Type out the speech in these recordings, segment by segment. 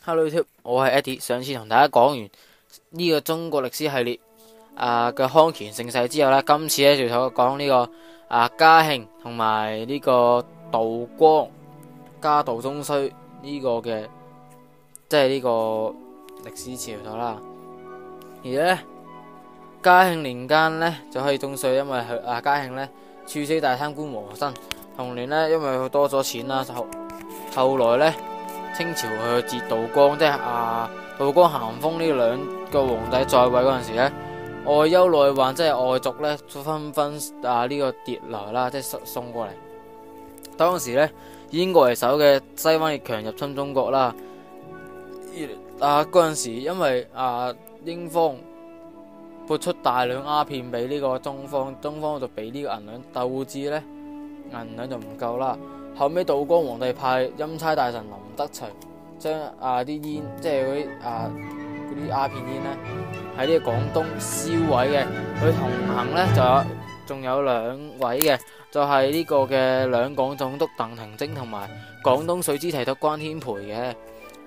Hello YouTube，我係 Eddie。上次同大家講完呢個中國歷史系列嘅康乾盛世之後呢，今次呢就同我講呢個嘉慶同埋呢個道光加道中衰呢個嘅，即係呢個歷史朝代啦。而呢嘉慶年間呢就可以中衰，因為嘉慶呢處死大貪官和珅。同年呢，因為佢多咗錢啦，後來呢清朝去截道光，即係道光、咸豐呢兩個皇帝在位嗰陣時呢，外憂內患，即係外族呢紛紛呢個跌來啦，即係送過嚟。當時呢，英國為首嘅西方列強入侵中國啦。嗰陣時因為英方撥出大量鴉片俾呢個中方就俾呢個銀兩，導致呢銀兩就唔夠啦。後尾道光皇帝派欽差大臣林德徐將啲煙，即係嗰啲鴉片煙呢，喺呢個廣東銷毀嘅。佢同行呢仲有兩位嘅，就係呢個嘅兩廣總督鄧廷楨同埋廣東水師提督關天培嘅。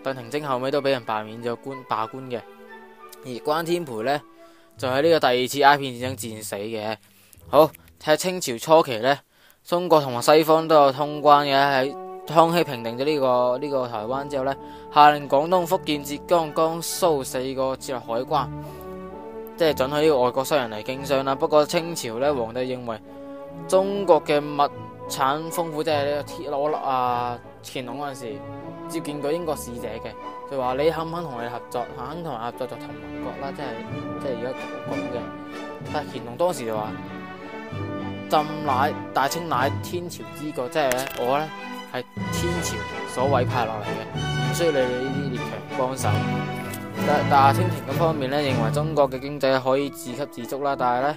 鄧廷楨後尾都俾人罷免咗罷官嘅，而關天培呢，就喺呢個第二次鴉片戰爭戰死嘅。好，喺清朝初期呢，中國同埋西方都有通關嘅。喺康熙平定咗呢個台灣之後呢，下令廣東、福建、浙江、江蘇4個設立海關，即係准許呢個外國商人嚟經商啦。不過清朝呢，皇帝認為中國嘅物產豐富，即係呢個鐵攞乾隆嗰陣時接見過英國使者嘅，就話你肯唔肯同我哋合作？肯同我合作就同盟國啦，即係而家講嘅。但係乾隆當時就話：大清乃天朝之國，即係咧我呢係天朝所委派落嚟嘅，唔需要你哋呢啲列強幫手。但係清廷嗰方面呢，認為中國嘅經濟可以自給自足啦，但係呢，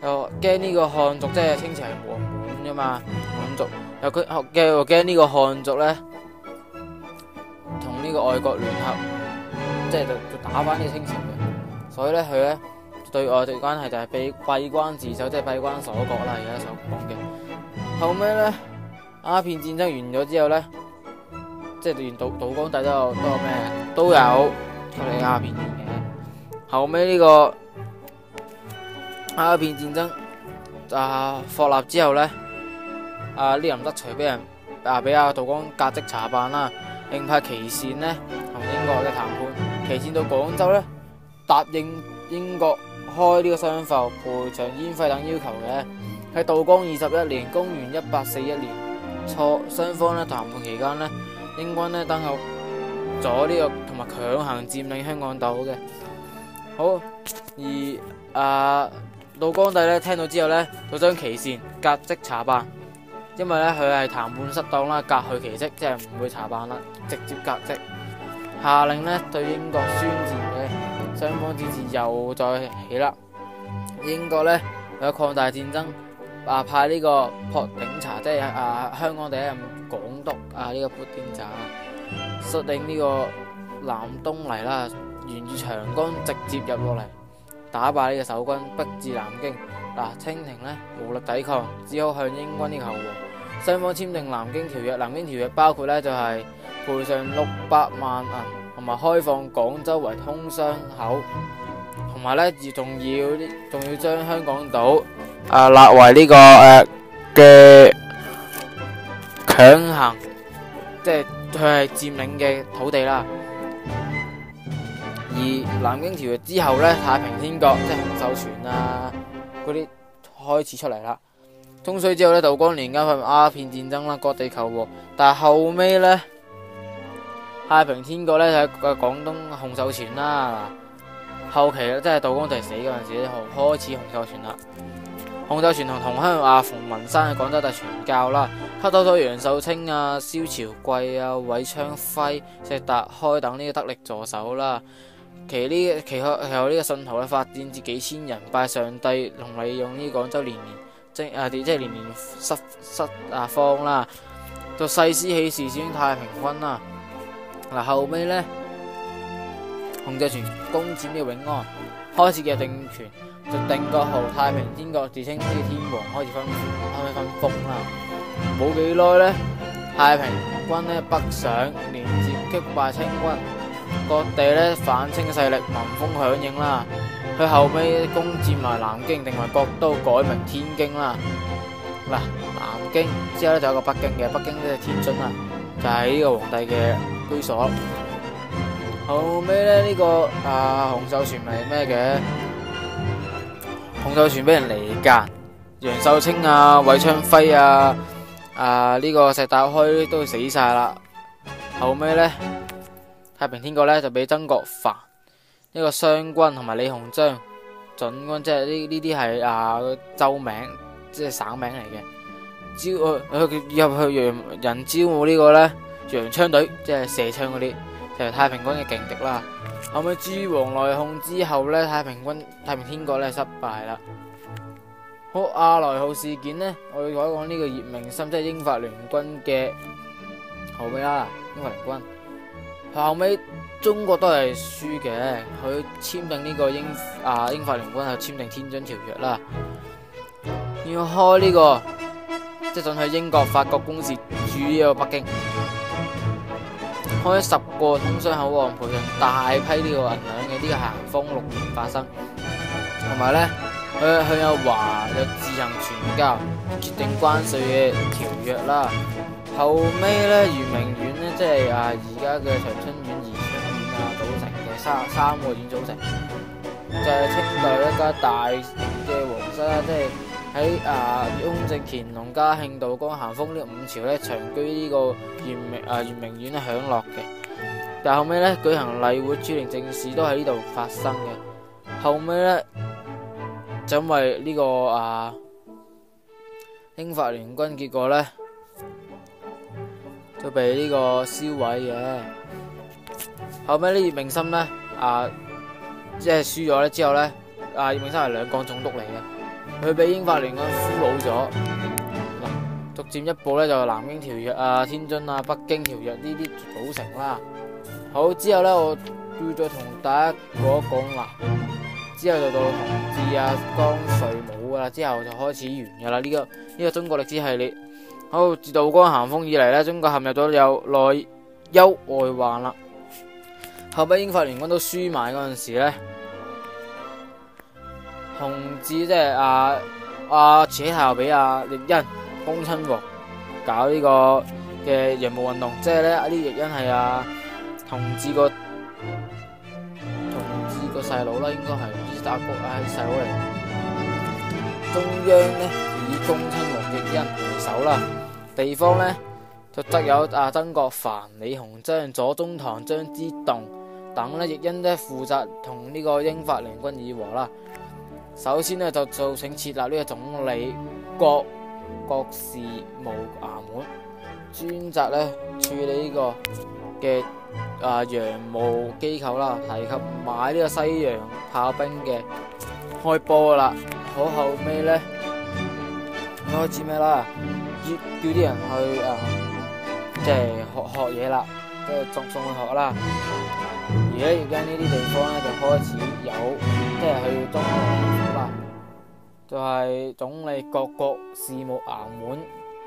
又驚呢個漢族，即係清朝係和滿噶嘛，滿族又驚呢個漢族呢同呢個外國聯合，即係就打翻呢個清朝嘅，所以呢，佢呢對外對關係就係閉關自守，即係閉關鎖國啦。而家所講嘅後尾呢，鴉片戰爭完咗之後呢，即係連道光帝都有處理鴉片嘅。後尾呢個鴉片戰爭確立之後呢，呢林德徐俾人俾道光革職查辦啦，另派琦善呢同英國嘅談判，琦善到廣州呢，答應英國開呢個商埠、賠償煙費等要求嘅。喺道光21年，公元1841年初，雙方呢談判期間呢，英軍呢登陸咗呢個同埋強行佔領香港島嘅。好，而道光帝呢聽到之後呢，就將琦善革職查辦，因為呢，佢係談判失當啦，革去其職，即係唔會查辦啦，直接革職。下令呢對英國宣戰嘅，雙方戰事又再起啦。英國呢有擴大戰爭，派呢個璞頂查，即係香港第一任港督呢個璞頂查，率領呢個南東嚟啦，沿住長江直接入落嚟，打敗呢個守軍，逼至南京。清廷呢無力抵抗，只好向英軍呢個求和。雙方簽訂南京條約，南京條約包括呢就係賠償600萬銀，同埋開放廣州為通商口，同埋呢仲要將香港島納為呢個嘅強行，即係佢係佔領嘅土地啦。而南京條約之後呢，太平天國即係洪秀全嗰啲開始出嚟啦。中衰之後呢，道光年間發生鴉片戰爭啦，各地求和。但係後尾呢，太平天國呢，就喺廣東洪秀全啦。後期即係道光帝死嗰陣時開始洪秀全啦。洪秀全同鄉馮文山喺廣州大傳教啦，吸收咗楊秀清蕭朝貴韋昌輝、石達開等呢個得力助手啦。其後呢個信徒發展至幾千人，拜上帝同利用呢廣州連即係連失方啦，就誓師起事，宣太平軍啦。後尾呢，洪秀全攻佔呢個永安，開始嘅政權，就定國號太平天國，自稱呢個天皇，開始分封啦。冇幾耐呢，太平軍呢北上，連接擊敗清軍，各地咧反清勢力聞風響應啦。佢後尾攻佔埋南京，定為國都，改名天京啦。嗱，南京之後咧就有個北京嘅，北京即係天津啦，就係呢個皇帝嘅居所。後尾咧呢個洪秀全咪咩嘅？洪秀全俾人離間，楊秀清啊、韋昌輝啊、呢個石達開都死晒啦。後尾咧太平天國咧就俾曾國藩、呢個湘軍同埋李鴻章準軍，即係呢啲係州名，即係省名嚟嘅。入去人招募呢個咧洋槍隊，即係射槍嗰啲，就係太平軍嘅勁敵啦。後尾朱王內訌之後咧，太平天國咧失敗啦。好，阿來號事件呢，我要講一講呢個葉名琛，即係英法聯軍嘅後尾啦。英法聯軍後尾中國都係輸嘅，佢簽訂呢個英法聯軍係簽訂天津條約啦，要開呢個即係准許英國、法國公使駐呢個北京，開10個通商口岸，培養大批呢個銀兩嘅。呢個咸豐6年發生，同埋咧佢向有華就自行傳教，決定關稅嘅條約啦。後尾咧圓明園咧，即係而家嘅長春縣、宜昌縣組成嘅三個縣組成，就係清代一家大嘅皇室啦，即係喺雍正、乾隆、嘉慶、道光、咸豐呢5朝咧長居呢個圓明園享樂嘅。但後尾咧舉行例會、諸靈政事都喺呢度發生嘅。後尾咧就因為呢個英法聯軍，結果咧就被呢個燒毀嘅。後尾呢葉名琛咧即係輸咗咧之後咧，葉名琛係兩廣總督嚟嘅，佢俾英法聯軍俘虜咗。嗱，逐漸一步咧就南京條約天津北京條約呢啲組成啦。好，之後咧我要再同大家講一講啦。之後就到同治光緒冇啦，之後就開始完噶啦呢個中國歷史系列。好，自道光咸豐以嚟咧，中國陷入咗有內憂外患啦。後尾英法聯軍都輸埋嗰陣時咧，同治即係慈禧太后俾奕欣恭親王搞呢個嘅洋務運動，即係咧呢奕欣係同治個細佬啦，應該係唔知打過細佬嚟。中央咧以恭親王奕欣為首啦，地方咧就則有曾國藩、李鴻章、左宗棠、張之洞等咧，奕欣咧負責同呢個英法聯軍議和啦。首先咧就造請設立呢個總理國事務衙門，專責咧處理呢個嘅洋務機構啦，提及買呢個西洋炮兵嘅開波啦。好，後尾咧開始咩啦？叫啲人去即係學嘢啦，即係送去學啦。而家而家呢啲地方咧就開始有，即係去中央府啦，就係總理國事務衙門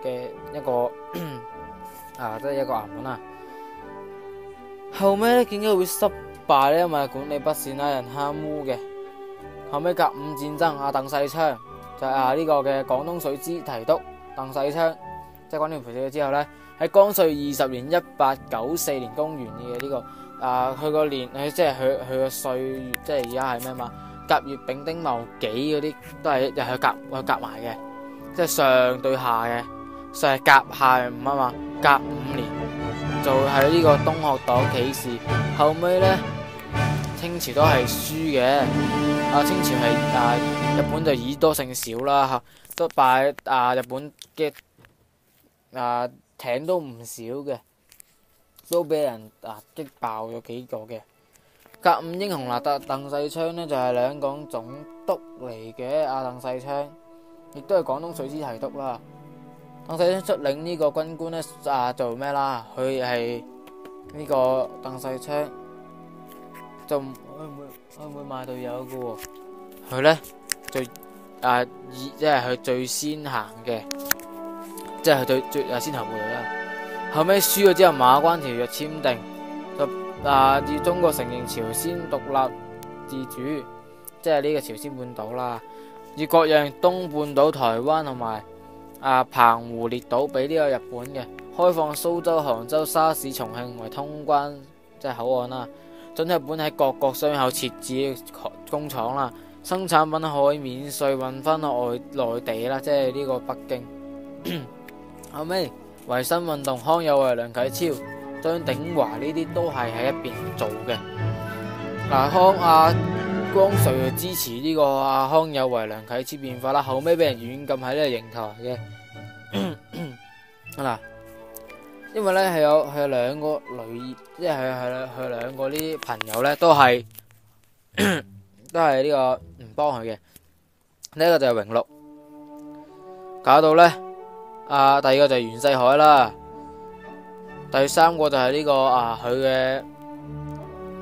嘅一個即係一個衙門啦。後尾咧點解會失敗咧？因為管理不善啦，人貪污嘅。後尾甲午戰爭，鄧世昌就係呢個嘅廣東水師提督鄧世昌，即係關呢條死咗之後咧，喺光緒20年1894年公元嘅呢個佢個年，即係佢個歲月，即係而家係咩嘛？甲乙丙丁戊己嗰啲都係又係夾埋嘅，即係上對下嘅，上係甲下午嘛，甲午年就係呢個東學黨起事。後尾咧清朝都係輸嘅，清朝係日本就以多勝少啦，都敗日本嘅艇都唔少嘅，都俾人擊爆咗幾個嘅。甲午英雄鄧世昌呢就係兩廣總督嚟嘅，鄧世昌亦都係廣東水師提督啦。鄧世昌率領呢個軍官呢做咩啦？佢係呢個鄧世昌就會唔會賣隊友嘅喎？佢呢就即係佢最先行嘅，即係佢最先頭部隊啦。後尾輸咗之後，馬關條約簽訂，要中國承認朝鮮獨立自主，即係呢個朝鮮半島啦，要割讓東半島、台灣同埋澎湖列島俾呢個日本嘅，開放蘇州、杭州、沙市、重慶為通關即係口岸啦，准日本喺各國商口設置工廠啦，生產品可以免稅運翻去內地啦，即係呢個北京。後尾維新運動，康有為、梁啟超、張鼎華呢啲都係喺一邊做嘅。光緒支持呢個康有為、梁啟超變法啦，後尾俾人軟禁喺呢個瀛台嘅。因為咧係有兩個女，即係佢兩個呢啲朋友咧都係呢個唔幫佢嘅。呢一個就係榮祿，搞到咧第二個就係袁世凱啦，第三個就係呢個佢嘅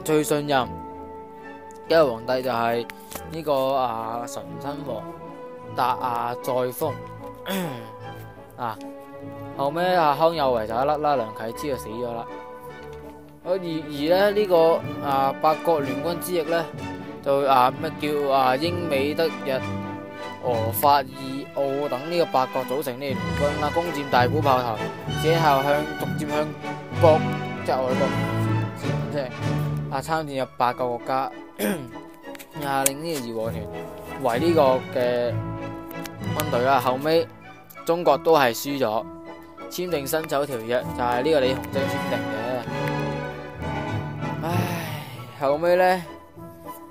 最信任一個皇帝就係呢個醇親王載灃。後尾康有為就一甩啦，梁啟超就死咗啦。而咧呢個八國聯軍之役咧就叫英美德日俄法意奧等呢個八國組成呢個聯軍啦，攻佔大沽炮台，之後逐漸向即係外國即係參戰入8個國家，令呢個義和團為呢個嘅軍隊啦。後尾中國都係輸咗，簽訂辛丑條約就係呢個李鴻章簽訂嘅。後尾咧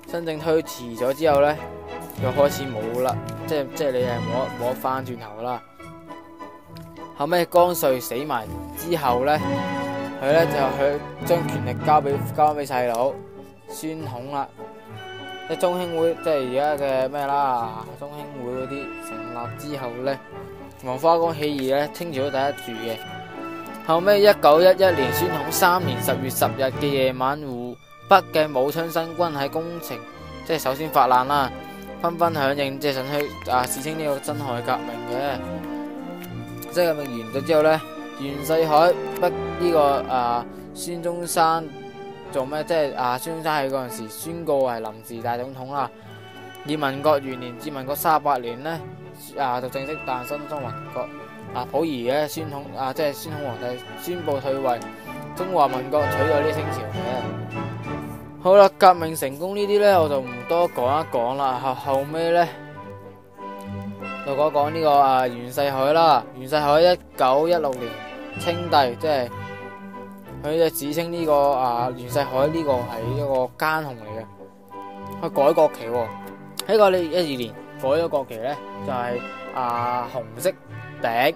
新政推遲咗之後咧，就開始冇啦，即係你係冇得翻轉頭啦。後尾光緒死埋之後咧，佢咧就去將權力交俾細佬宣統啦。即係中興會，即係而家嘅咩啦，中興會嗰啲成立之後咧，黃花崗起義咧，清朝都第一住嘅。後尾1911年，宣統3年10月10日嘅夜晚，湖北嘅武昌新軍喺攻城，即係首先發難啦，紛紛響應，即係想去史稱呢個辛亥革命嘅。即係革命完咗之後咧，袁世凱逼呢個孫中山做咩？即係孫中山喺嗰陣時宣告係臨時大總統啦。以民國元年至民國38年咧，就正式誕生中華民國。溥儀嘅宣統即係宣統皇帝宣布退位，中華民國取代呢清朝嘅。好啦，革命成功呢啲咧，我就唔多講一講啦。後尾咧就講呢個袁世凱啦。袁世凱1916年稱帝，即係佢就指稱呢個袁世凱呢個係一個奸雄嚟嘅。佢改國旗喎，喺個12年改咗國旗咧，就係紅色頂、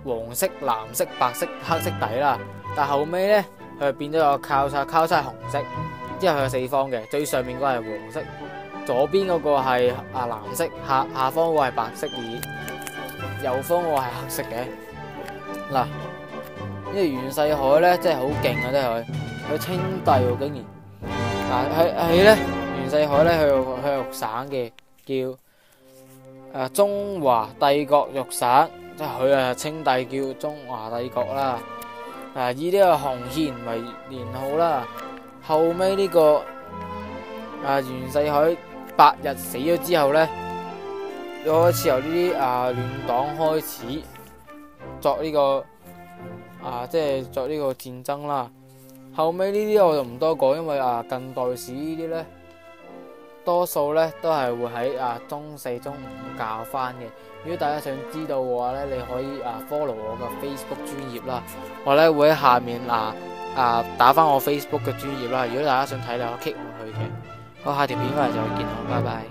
黃色、藍色、白色、黑色底啦。但後尾咧，佢就變咗個交叉紅色，之後佢有4方嘅，最上面嗰個係黃色，左邊嗰個係藍色，下方嗰個係白色，而右方嗰個係黑色嘅。嗱，因為袁世凱咧真係好勁啊，真係佢稱帝喎，竟然係咧袁世凱咧佢係粵省嘅，叫中華帝國粵省，即係佢稱帝叫中華帝國啦。以呢個洪憲為年號啦。後尾呢個袁世凱8日死咗之後咧，開始由呢啲亂黨開始作呢個即係作呢個戰爭啦。後尾呢啲我就唔多講，因為近代史呢啲咧，多數咧都係會喺中4、中5教翻嘅。如果大家想知道嘅話咧，你可以follow我嘅 Facebook 專頁啦，我咧會喺下面打翻我 Facebook 嘅專頁啦。如果大家想睇，你可以 click 落去嘅。好，下條片翻嚟就見啦，拜拜。